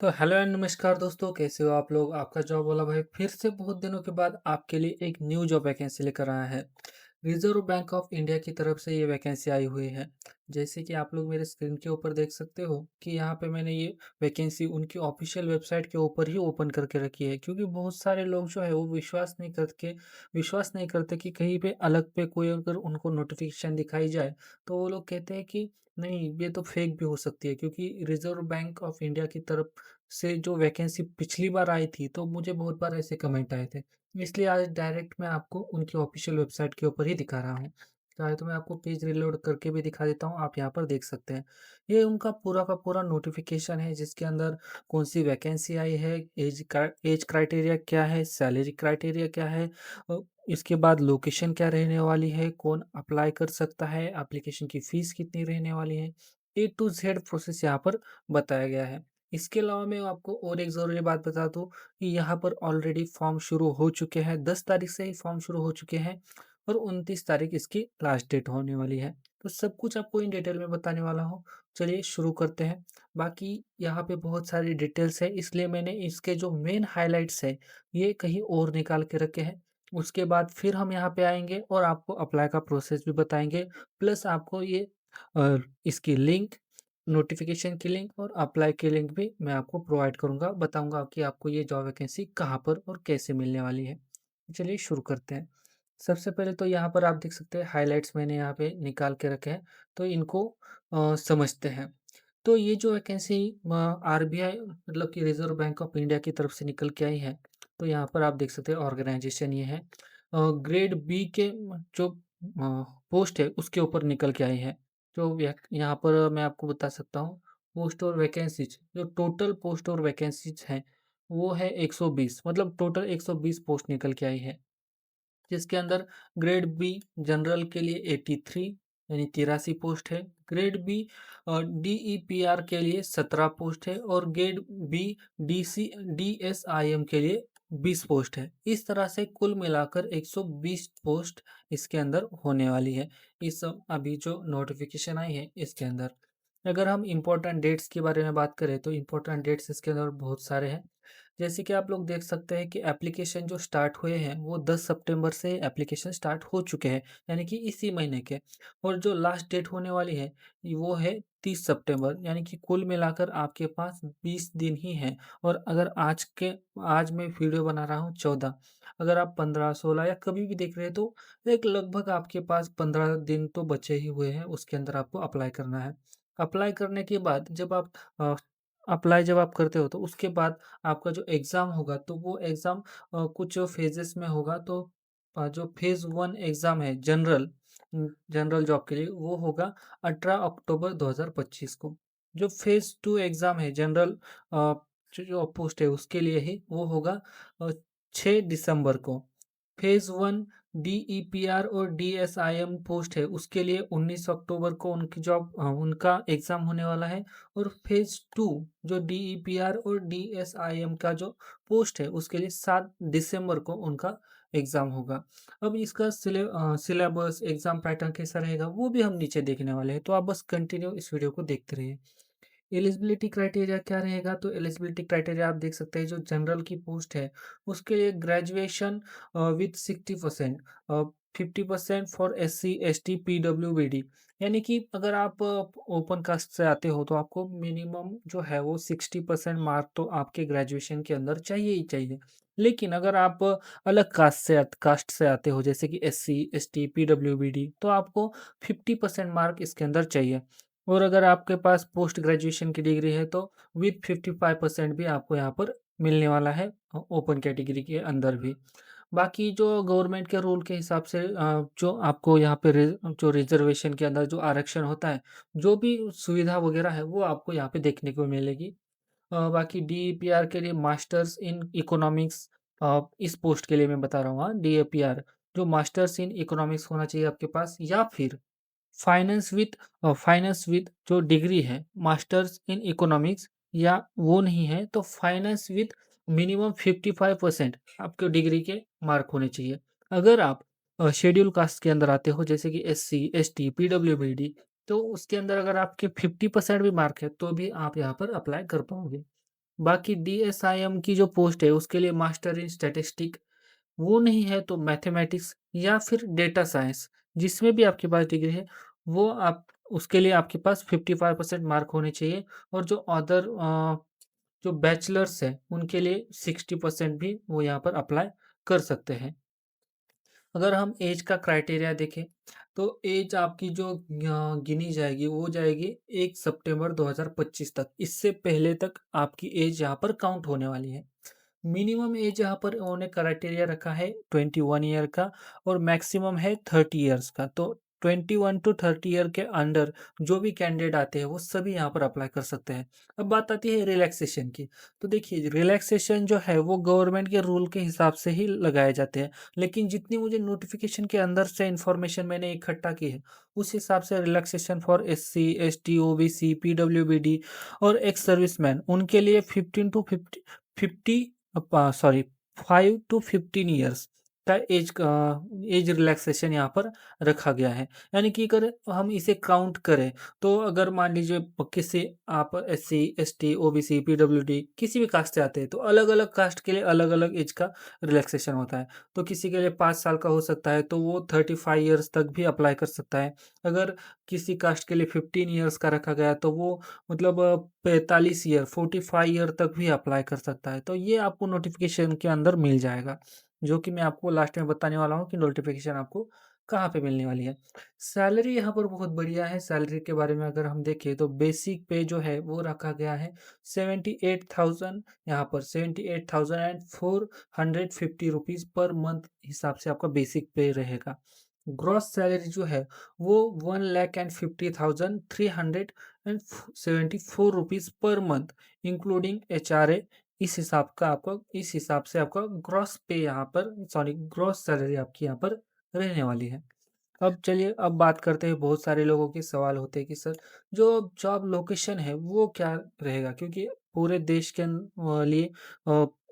तो hello and नमस्कार दोस्तों, कैसे हो आप लोग। आपका जॉब वाला भाई फिर से बहुत दिनों के बाद आपके लिए एक न्यू जॉब वैकेंसी लेकर आया है। रिजर्व बैंक ऑफ इंडिया की तरफ से ये वैकेंसी आई हुई है। जैसे कि आप लोग मेरे स्क्रीन के ऊपर देख सकते हो कि यहाँ पे मैंने ये वैकेंसी उनकी ऑफिशियल वेबसाइट के ऊपर ही ओपन करके रखी है, क्योंकि बहुत सारे लोग जो है वो विश्वास नहीं करते कि कहीं पे अलग पे कोई अगर उनको नोटिफिकेशन दिखाई जाए तो वो लोग कहते हैं कि नहीं, ये तो फेक भी हो सकती है। क्योंकि रिजर्व बैंक ऑफ इंडिया की तरफ से जो वैकेंसी पिछली बार आई थी, तो मुझे बहुत बार ऐसे कमेंट आए थे। इसलिए आज डायरेक्ट मैं आपको उनकी ऑफ़िशियल वेबसाइट के ऊपर ही दिखा रहा हूँ। चाहे तो मैं आपको पेज रीलोड करके भी दिखा देता हूँ, आप यहाँ पर देख सकते हैं। ये उनका पूरा का पूरा नोटिफ़िकेशन है, जिसके अंदर कौन-सी वैकेंसी आई है, ऐज क्राइटेरिया क्या है, सैलरी क्राइटेरिया क्या है, इसके बाद लोकेशन क्या रहने वाली है, कौन अप्लाई कर सकता है, एप्लीकेशन की फ़ीस कितनी रहने वाली है, ए टू ज़ेड प्रोसेस यहाँ पर बताया गया है। इसके अलावा मैं आपको और एक ज़रूरी बात बता दूँ कि यहाँ पर ऑलरेडी फॉर्म शुरू हो चुके हैं, 10 तारीख से ही फॉर्म शुरू हो चुके हैं और 29 तारीख इसकी लास्ट डेट होने वाली है। तो सब कुछ आपको इन डिटेल में बताने वाला हूँ। चलिए शुरू करते हैं। बाकी यहाँ पे बहुत सारी डिटेल्स है, इसलिए मैंने इसके जो मेन हाइलाइट्स है, ये कहीं और निकाल के रखे हैं। उसके बाद फिर हम यहाँ पे आएँगे और आपको अप्लाई का प्रोसेस भी बताएँगे, प्लस आपको ये इसकी लिंक, नोटिफ़िकेशन की लिंक और अप्लाई की लिंक भी मैं आपको प्रोवाइड करूँगा, बताऊँगा कि आपको ये जॉब वैकेंसी कहाँ पर और कैसे मिलने वाली है। चलिए शुरू करते हैं। सबसे पहले तो यहाँ पर आप देख सकते हैं हाइलाइट्स मैंने यहाँ पे निकाल के रखे हैं, तो इनको समझते हैं। तो ये जो वैकेंसी आरबीआई मतलब कि रिज़र्व बैंक ऑफ इंडिया की तरफ से निकल के आई है, तो यहाँ पर आप देख सकते हैं ऑर्गेनाइज़ेशन ये है। ग्रेड बी के जो पोस्ट है उसके ऊपर निकल के आई है। जो यहाँ पर मैं आपको बता सकता हूँ, पोस्ट और वैकेंसीज़, जो टोटल पोस्ट और वैकेंसीज़ हैं, वो है 120, मतलब टोटल 120 पोस्ट निकल के आई है। जिसके अंदर ग्रेड बी जनरल के लिए 83 यानी 83 पोस्ट है। ग्रेड बी डीईपीआर के लिए 17 पोस्ट है और ग्रेड बी डीएसआईएम के लिए 20 पोस्ट है। इस तरह से कुल मिलाकर 120 पोस्ट इसके अंदर होने वाली है, इस अभी जो नोटिफिकेशन आई है इसके अंदर। अगर हम इम्पोर्टेंट डेट्स के बारे में बात करें तो इम्पोर्टेंट डेट्स इसके अंदर बहुत सारे हैं। जैसे कि आप लोग देख सकते हैं कि एप्लीकेशन जो स्टार्ट हुए हैं वो 10 सितंबर से एप्लीकेशन स्टार्ट हो चुके हैं, यानी कि इसी महीने के। और जो लास्ट डेट होने वाली है वो है 30 सितंबर, यानी कि कुल मिलाकर आपके पास 20 दिन ही हैं। और अगर आज मैं वीडियो बना रहा हूँ 14, अगर आप 15 16 या कभी भी देख रहे हैं तो एक लगभग आपके पास 15 दिन तो बचे ही हुए हैं, उसके अंदर आपको अप्लाई करना है। अप्लाई करने के बाद जब आप करते हो तो उसके बाद आपका जो एग्ज़ाम होगा तो वो एग्ज़ाम कुछ फ़ेजेस में होगा। तो जो फ़ेज़ 1 एग्ज़ाम है जनरल जॉब के लिए, वो होगा 18 अक्टूबर 2025 को। जो फ़ेज़ 2 एग्ज़ाम है जनरल जो पोस्ट है उसके लिए ही, वो होगा अ, 6 दिसंबर को। फ़ेज़ 1 डीईपीआर और डीएसआईएम पोस्ट है उसके लिए 19 अक्टूबर को उनका एग्ज़ाम होने वाला है। और फ़ेज़ 2 जो डीईपीआर और डीएसआईएम का जो पोस्ट है उसके लिए 7 दिसंबर को उनका एग्ज़ाम होगा। अब इसका सिलेबस, एग्ज़ाम पैटर्न कैसा रहेगा वो भी हम नीचे देखने वाले हैं, तो आप बस कंटिन्यू इस वीडियो को देखते रहिए। एलिजिबिलिटी क्राइटेरिया क्या रहेगा? तो एलिजिबिलिटी क्राइटेरिया आप देख सकते हैं, जो जनरल की पोस्ट है उसके लिए graduation with 60%, 50% for SC ST PWBD. यानी कि अगर आप ओपन कास्ट से आते हो तो आपको मिनिमम जो है वो 60% मार्क तो आपके ग्रेजुएशन के अंदर चाहिए ही चाहिए। लेकिन अगर आप अलग कास्ट से आते हो, जैसे कि एससी एसटी पीडब्ल्यूबीडी, तो आपको 50% मार्क इसके अंदर चाहिए। और अगर आपके पास पोस्ट ग्रेजुएशन की डिग्री है तो विथ 55% भी आपको यहाँ पर मिलने वाला है ओपन कैटेगरी के अंदर भी। बाकी जो गवर्नमेंट के रूल के हिसाब से जो आपको यहाँ पे जो रिजर्वेशन के अंदर जो आरक्षण होता है, जो भी सुविधा वगैरह है वो आपको यहाँ पे देखने को मिलेगी। बाकी डीईपीआर के लिए मास्टर्स इन इकोनॉमिक्स, इस पोस्ट के लिए मैं बता रहा हूँ, हाँ, डीईपीआर जो मास्टर्स इन इकोनॉमिक्स होना चाहिए आपके पास, या फिर फाइनेंस विद जो डिग्री है मास्टर्स इन इकोनॉमिक्स, या वो नहीं है तो फाइनेंस विद मिनिमम 55% आपके डिग्री के मार्क होने चाहिए। अगर आप शेड्यूल कास्ट के अंदर आते हो, जैसे कि एससी एसटी पीडब्ल्यूबीडी, तो उसके अंदर अगर आपके 50% भी मार्क है तो भी आप यहाँ पर अप्लाई कर पाओगे। बाकी डीएसआईएम की जो पोस्ट है उसके लिए मास्टर इन स्टैटिस्टिक, वो नहीं है तो मैथमेटिक्स या फिर डेटा साइंस, जिसमें भी आपके पास डिग्री है, वो आप उसके लिए आपके पास 55% मार्क होने चाहिए। और जो अदर जो बैचलर्स हैं उनके लिए 60% भी वो यहाँ पर अप्लाई कर सकते हैं। अगर हम एज का क्राइटेरिया देखें, तो एज आपकी जो गिनी जाएगी वो जाएगी 1 सितंबर 2025 तक। इससे पहले तक आपकी एज यहाँ पर काउंट होने वाली है। मिनिमम एज यहाँ पर उन्होंने क्राइटेरिया रखा है 21 ईयर का और मैक्सिमम है 30 इयर्स का। तो 21 टू 30 ईयर के अंडर जो भी कैंडिडेट आते हैं वो सभी यहाँ पर अप्लाई कर सकते हैं। अब बात आती है रिलैक्सेशन की। तो देखिए रिलैक्सेशन जो है वो गवर्नमेंट के रूल के हिसाब से ही लगाए जाते हैं। लेकिन जितनी मुझे नोटिफिकेशन के अंदर से इंफॉर्मेशन मैंने इकट्ठा की है, उस हिसाब से relaxation for SC, ST, OBC, PWBD और एक्स सर्विसमैन उनके लिए 15 टू 50 सॉरी 5 टू 15 ईयर्स का एज रिलैक्सेशन यहाँ पर रखा गया है। यानी कि अगर हम इसे काउंट करें, तो अगर मान लीजिए किसी आप एससी, एसटी, ओबीसी, पीडब्ल्यूडी किसी भी कास्ट से आते हैं, तो अलग अलग कास्ट के लिए अलग अलग एज का रिलैक्सेशन होता है। तो किसी के लिए 5 साल का हो सकता है, तो वो 35 ईयर्स तक भी अप्लाई कर सकता है। अगर किसी कास्ट के लिए 15 ईयर्स का रखा गया, तो वो मतलब 45 ईयर 45 ईयर तक भी अप्लाई कर सकता है। तो ये आपको नोटिफिकेशन के अंदर मिल जाएगा, जो कि मैं आपको लास्ट में बताने वाला हूँ कि नोटिफिकेशन आपको कहाँ पे मिलने वाली है। सैलरी यहाँ पर बहुत बढ़िया है। सैलरी के बारे में अगर हम देखें, तो बेसिक पे जो है वो रखा गया है 78,000, यहाँ पर 78,450 रुपीज़ पर मंथ हिसाब से आपका बेसिक पे रहेगा। ग्रॉस सैलरी जो है वो 1,50,374 rupees per month including HRA. इस हिसाब से आपका ग्रॉस पे यहाँ पर सॉरी ग्रॉस सैलरी आपकी यहाँ पर रहने वाली है। अब चलिए अब बात करते हैं। बहुत सारे लोगों के सवाल होते हैं कि सर जो जॉब लोकेशन है वो क्या रहेगा, क्योंकि पूरे देश के लिए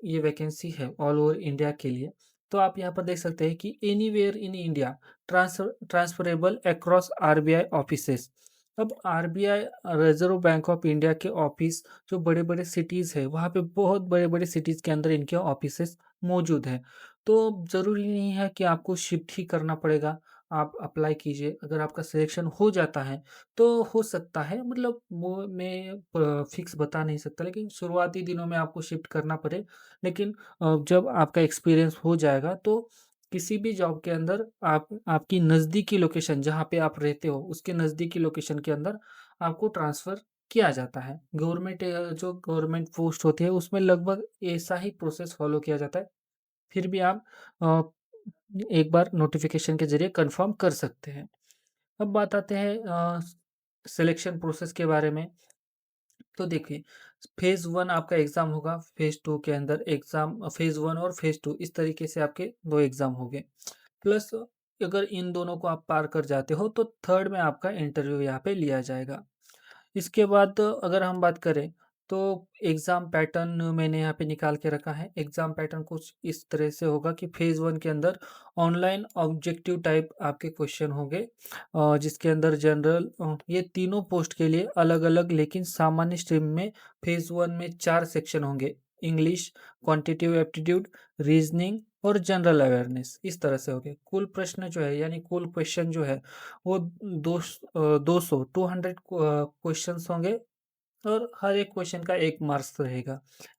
ये वैकेंसी है ऑल ओवर इंडिया के लिए। तो आप यहाँ पर देख सकते हैं कि anywhere in India transferable across RBI offices. अब RBI reserve bank of India के ऑफिस जो बड़े बड़े सिटीज़ है वहाँ पे बहुत बड़े बड़े सिटीज़ के अंदर इनके ऑफिसेस मौजूद हैं। तो ज़रूरी नहीं है कि आपको शिफ्ट ही करना पड़ेगा। आप अप्लाई कीजिए, अगर आपका सिलेक्शन हो जाता है तो हो सकता है, मतलब वो मैं फिक्स बता नहीं सकता, लेकिन शुरुआती दिनों में आपको शिफ्ट करना पड़े। लेकिन जब आपका एक्सपीरियंस हो जाएगा तो किसी भी जॉब के अंदर आप आपकी नज़दीकी लोकेशन जहाँ पे आप रहते हो उसके नज़दीकी लोकेशन के अंदर आपको ट्रांसफ़र किया जाता है। जो गवर्नमेंट पोस्ट होती है उसमें लगभग ऐसा ही प्रोसेस फॉलो किया जाता है। फिर भी आप अ, एक बार नोटिफिकेशन के ज़रिए कंफर्म कर सकते हैं। अब बात आते हैं सिलेक्शन प्रोसेस के बारे में। तो देखिए, फेज़ 1 आपका एग्ज़ाम होगा, फेज़ 2 के अंदर एग्ज़ाम फेज़ 1 और फेज़ 2 इस तरीके से आपके 2 एग्ज़ाम होंगे। प्लस अगर इन दोनों को आप पार कर जाते हो तो थर्ड में आपका इंटरव्यू यहाँ पे लिया जाएगा। इसके बाद अगर हम बात करें, तो एग्ज़ाम पैटर्न मैंने यहाँ पे निकाल के रखा है। एग्ज़ाम पैटर्न कुछ इस तरह से होगा कि फेज़ 1 के अंदर ऑनलाइन ऑब्जेक्टिव टाइप आपके क्वेश्चन होंगे, जिसके अंदर जनरल ये तीनों पोस्ट के लिए अलग-अलग लेकिन सामान्य स्ट्रीम में फेज़ 1 में 4 सेक्शन होंगे। इंग्लिश, क्वांटिटेटिव एप्टीट्यूड, रीज़निंग और जनरल अवेयरनेस, इस तरह से होंगे। कुल प्रश्न जो है यानी कुल क्वेश्चन जो है वो 200 क्वेश्चंस होंगे और हर एक क्वेश्चन का 1 मार्क्स रहेगा,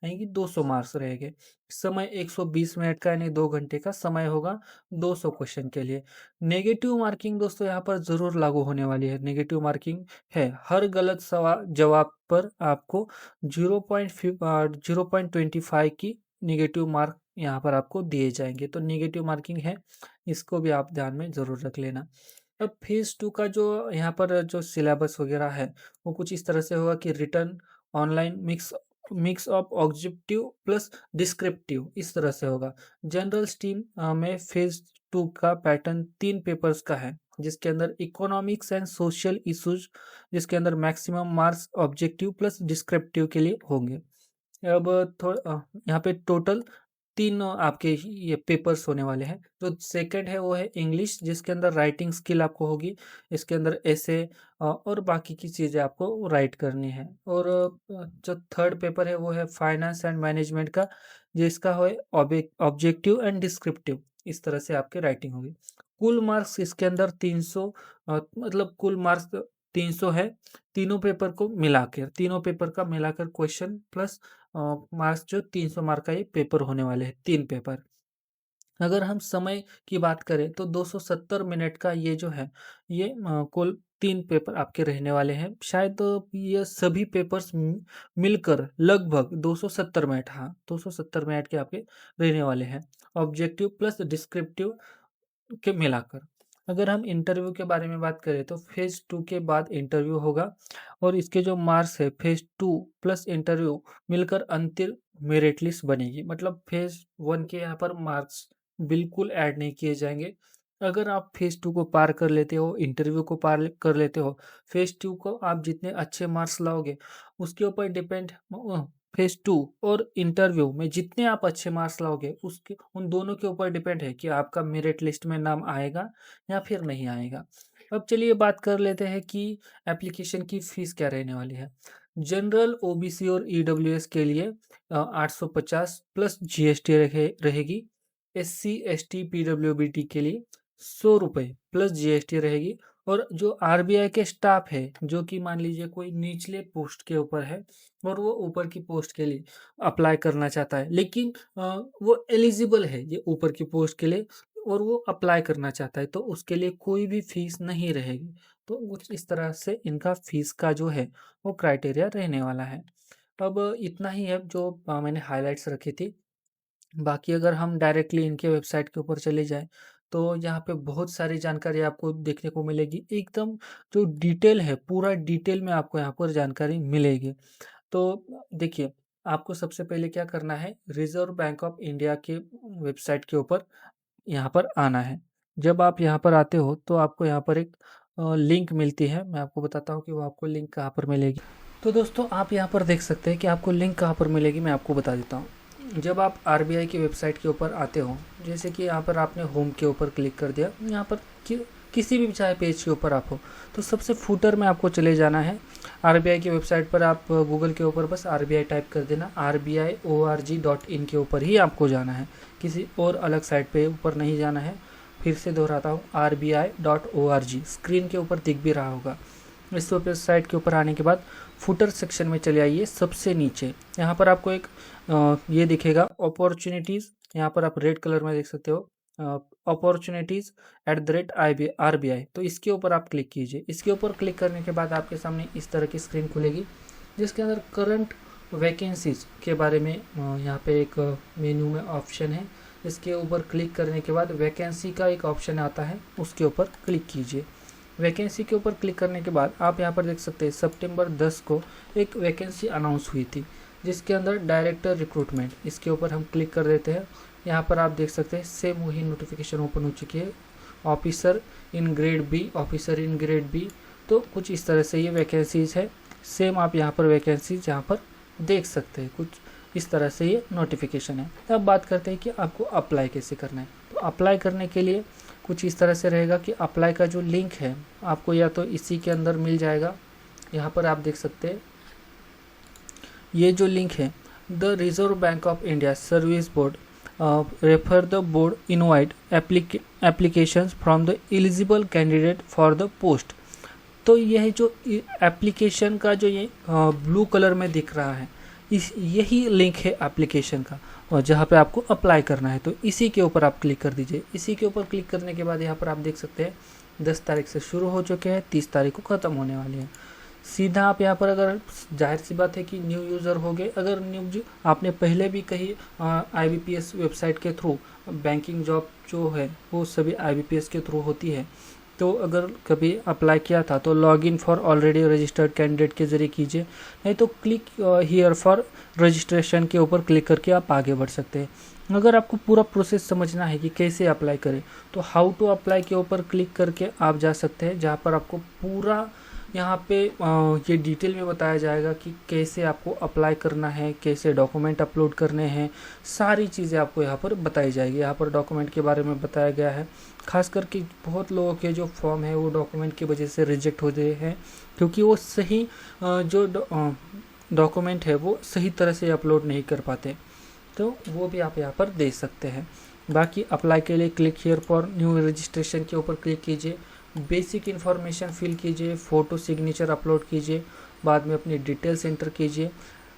यानी कि 200 मार्क्स रहेंगे। समय 120 मिनट का यानी 2 घंटे का समय होगा 200 क्वेश्चन के लिए। नेगेटिव मार्किंग दोस्तों यहाँ पर ज़रूर लागू होने वाली है। नेगेटिव मार्किंग है, हर गलत जवाब पर आपको 0.25 की नेगेटिव मार्क यहाँ पर आपको दिए जाएँगे। तो नेगेटिव मार्किंग है, इसको भी आप ध्यान में ज़रूर रख लेना। अब फेज़ 2 का जो यहाँ पर जो सिलेबस वगैरह है, वो कुछ इस तरह से होगा कि written, online, mix mix of objective plus descriptive, इस तरह से होगा। जनरल स्ट्रीम में फेज़ 2 का पैटर्न 3 पेपर्स का है, जिसके अंदर इकोनॉमिक्स एंड सोशल इश्यूज़, जिसके अंदर maximum marks objective plus descriptive के लिए होंगे। अब यहाँ पे टोटल 3 आपके ये पेपर्स होने वाले हैं। जो सेकंड है वो है इंग्लिश, जिसके अंदर राइटिंग स्किल आपको होगी। इसके अंदर ऐसे और बाकी की चीज़ें आपको राइट करनी है। और जो थर्ड पेपर है वो है फाइनेंस एंड मैनेजमेंट का, जिसका है ऑब्जेक्टिव एंड डिस्क्रिप्टिव। इस तरह से आपकी राइटिंग होगी। कुल मार्क्स इसके अंदर 300 मतलब कुल मार्क्स 300 है, तीनों पेपर का मिलाकर क्वेश्चन प्लस मार्क्स, जो 300 मार्क का ये पेपर होने वाले हैं, 3 पेपर। अगर हम समय की बात करें तो 270 मिनट का ये जो है, ये कुल 3 पेपर आपके रहने वाले हैं। शायद ये सभी पेपर्स मिलकर लगभग 270 मिनट, हाँ, 270 मिनट के आपके रहने वाले हैं, ऑब्जेक्टिव प्लस डिस्क्रिप्टिव के मिलाकर। अगर हम इंटरव्यू के बारे में बात करें तो फेज़ 2 के बाद इंटरव्यू होगा, और इसके जो मार्क्स है फेज़ 2 प्लस इंटरव्यू मिलकर अंतिम मेरिट लिस्ट बनेगी। मतलब फेज़ 1 के यहाँ पर मार्क्स बिल्कुल ऐड नहीं किए जाएँगे। अगर आप फेज़ 2 को पार कर लेते हो, इंटरव्यू को पार कर लेते हो, फेज़ 2 को आप जितने अच्छे मार्क्स लाओगे उसके ऊपर डिपेंड, फेज़ 2 और इंटरव्यू में जितने आप अच्छे मार्क्स लाओगे उसके उन दोनों के ऊपर डिपेंड है कि आपका मेरिट लिस्ट में नाम आएगा या फिर नहीं आएगा। अब चलिए बात कर लेते हैं कि एप्लीकेशन की फ़ीस क्या रहने वाली है। जनरल, ओबीसी और ईडब्ल्यूएस के लिए 850 प्लस जीएसटी रहेगी। एससी, एसटी, पीडब्ल्यूबीटी के लिए 100 रुपये प्लस जीएसटी रहेगी। और जो आरबीआई के स्टाफ है, जो कि मान लीजिए कोई निचले पोस्ट के ऊपर है और वो ऊपर की पोस्ट के लिए अप्लाई करना चाहता है, लेकिन वो एलिजिबल है ये ऊपर की पोस्ट के लिए और वो अप्लाई करना चाहता है, तो उसके लिए कोई भी फीस नहीं रहेगी। तो कुछ इस तरह से इनका फीस का जो है वो क्राइटेरिया रहने वाला है। अब इतना ही है जो मैंने हाइलाइट्स रखी थी। बाकी अगर हम डायरेक्टली इनके वेबसाइट के ऊपर चले जाएँ, तो यहाँ पे बहुत सारी जानकारी आपको देखने को मिलेगी। एकदम जो डिटेल है, पूरा डिटेल में आपको यहाँ पर जानकारी मिलेगी। तो देखिए, आपको सबसे पहले क्या करना है, रिज़र्व बैंक ऑफ इंडिया के वेबसाइट के ऊपर यहाँ पर आना है। जब आप यहाँ पर आते हो तो आपको यहाँ पर एक लिंक मिलती है। मैं आपको बताता हूँ कि वो आपको लिंक कहाँ पर मिलेगी। तो दोस्तों, आप यहाँ पर देख सकते हैं कि आपको लिंक कहाँ पर मिलेगी, मैं आपको बता देता हूँ। जब आप आरबीआई की वेबसाइट के ऊपर आते हो, जैसे कि यहाँ पर आपने होम के ऊपर क्लिक कर दिया, यहाँ पर किसी भी चाहे पेज के ऊपर आप हो, तो सबसे फुटर में आपको चले जाना है। आरबीआई की वेबसाइट पर आप गूगल के ऊपर बस आरबीआई टाइप कर देना, RBI.org.in के ऊपर ही आपको जाना है, किसी और अलग साइट पे ऊपर नहीं जाना है। फिर से दोहराता हूँ, RBI.org स्क्रीन के ऊपर दिख भी रहा होगा। इस वेबसाइट के ऊपर आने के बाद फुटर सेक्शन में चले आइए, सबसे नीचे यहाँ पर आपको एक ये दिखेगा अपॉर्चुनिटीज़, यहाँ पर आप रेड कलर में देख सकते हो, अपॉर्चुनिटीज़ @RBI, तो इसके ऊपर आप क्लिक कीजिए। इसके ऊपर क्लिक करने के बाद आपके सामने इस तरह की स्क्रीन खुलेगी, जिसके अंदर करंट वैकेंसीज के बारे में यहाँ पे एक मेन्यू में ऑप्शन है। इसके ऊपर क्लिक करने के बाद वैकेंसी का एक ऑप्शन आता है, उसके ऊपर क्लिक कीजिए। वैकेंसी के ऊपर क्लिक करने के बाद आप यहाँ पर देख सकते हैं सितंबर 10 को एक वैकेंसी अनाउंस हुई थी, जिसके अंदर डायरेक्टर रिक्रूटमेंट, इसके ऊपर हम क्लिक कर देते हैं। यहाँ पर आप देख सकते हैं सेम वही नोटिफिकेशन ओपन हो चुकी है, officer in grade B, officer in grade B. तो कुछ इस तरह से ये वैकेंसीज है। सेम आप यहाँ पर वैकेंसीज यहाँ पर देख सकते हैं, कुछ इस तरह से ये नोटिफिकेशन है। अब बात करते हैं कि आपको अप्लाई कैसे करना है। तो अप्लाई करने के लिए कुछ इस तरह से रहेगा कि अप्लाई का जो लिंक है आपको या तो इसी के अंदर मिल जाएगा, यहाँ पर आप देख सकते हैं ये जो लिंक है, the reserve bank of India service board refer the board invite applications from the eligible candidate for the post. तो यह जो एप्लीकेशन का जो ये ब्लू कलर में दिख रहा है, यही लिंक है एप्लीकेशन का, और जहाँ पे आपको अप्लाई करना है, तो इसी के ऊपर आप क्लिक कर दीजिए। इसी के ऊपर क्लिक करने के बाद यहाँ पर आप देख सकते हैं 10 तारीख से शुरू हो चुके हैं, 30 तारीख को ख़त्म होने वाले हैं। सीधा आप यहाँ पर, अगर जाहिर सी बात है कि न्यू यूज़र हो गए, अगर न्यू आपने पहले भी कहीं IBPS वेबसाइट के थ्रू बैंकिंग जॉब जो है वो सभी IBPS के थ्रू होती है, तो अगर कभी अप्लाई किया था तो login for already registered candidate के ज़रिए कीजिए, नहीं तो क्लिक हियर फॉर रजिस्ट्रेशन के ऊपर क्लिक करके आप आगे बढ़ सकते हैं। अगर आपको पूरा प्रोसेस समझना है कि कैसे अप्लाई करें, तो हाउ टू अप्लाई के ऊपर क्लिक करके आप जा सकते हैं, जहाँ पर आपको पूरा यहाँ पे ये डिटेल में बताया जाएगा कि कैसे आपको अप्लाई करना है, कैसे डॉक्यूमेंट अपलोड करने हैं, सारी चीज़ें आपको यहाँ पर बताई जाएगी। यहाँ पर डॉक्यूमेंट के बारे में बताया गया है, खास करके बहुत लोगों के जो फॉर्म है वो डॉक्यूमेंट की वजह से रिजेक्ट हो गए हैं, क्योंकि वो सही जो डॉक्यूमेंट है वो सही तरह से अपलोड नहीं कर पाते। तो वो भी आप यहाँ पर दे सकते हैं। बाकी अप्लाई के लिए click here for new registration के ऊपर क्लिक कीजिए, बेसिक इन्फॉर्मेशन फिल कीजिए, फ़ोटो सिग्नेचर अपलोड कीजिए, बाद में अपनी डिटेल्स एंटर कीजिए।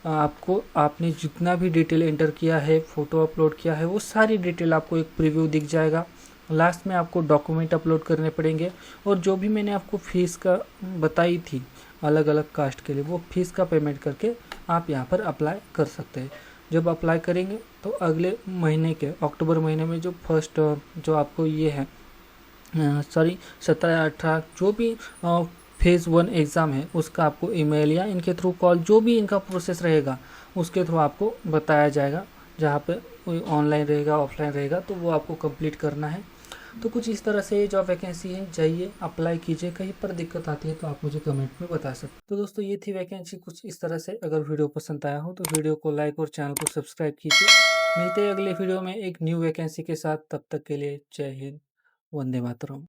आपको आपने जितना भी डिटेल एंटर किया है, फ़ोटो अपलोड किया है, वो सारी डिटेल आपको एक प्रीव्यू दिख जाएगा। लास्ट में आपको डॉक्यूमेंट अपलोड करने पड़ेंगे, और जो भी मैंने आपको फ़ीस का बताई थी अलग अलग कास्ट के लिए, वो फ़ीस का पेमेंट करके आप यहाँ पर अप्लाई कर सकते हैं। जब अप्लाई करेंगे तो अगले महीने के अक्टूबर महीने में जो फर्स्ट जो आपको ये है सॉरी 17-18 जो भी फेज़ 1 एग्ज़ाम है उसका आपको ईमेल या इनके थ्रू कॉल, जो भी इनका प्रोसेस रहेगा उसके थ्रू आपको बताया जाएगा। जहाँ पे कोई ऑनलाइन रहेगा, ऑफलाइन रहेगा, तो वो आपको कंप्लीट करना है। तो कुछ इस तरह से जॉब वैकेंसी है, जाइए अप्लाई कीजिए। कहीं पर दिक्कत आती है तो आप मुझे कमेंट में बता सकते हैं। तो दोस्तों ये थी वैकेंसी कुछ इस तरह से। अगर वीडियो पसंद आया हो तो वीडियो को लाइक और चैनल को सब्सक्राइब कीजिए। मिलते हैं अगले वीडियो में एक न्यू वैकेंसी के साथ। तब तक के लिए जय हिंद, वंदे मातरम।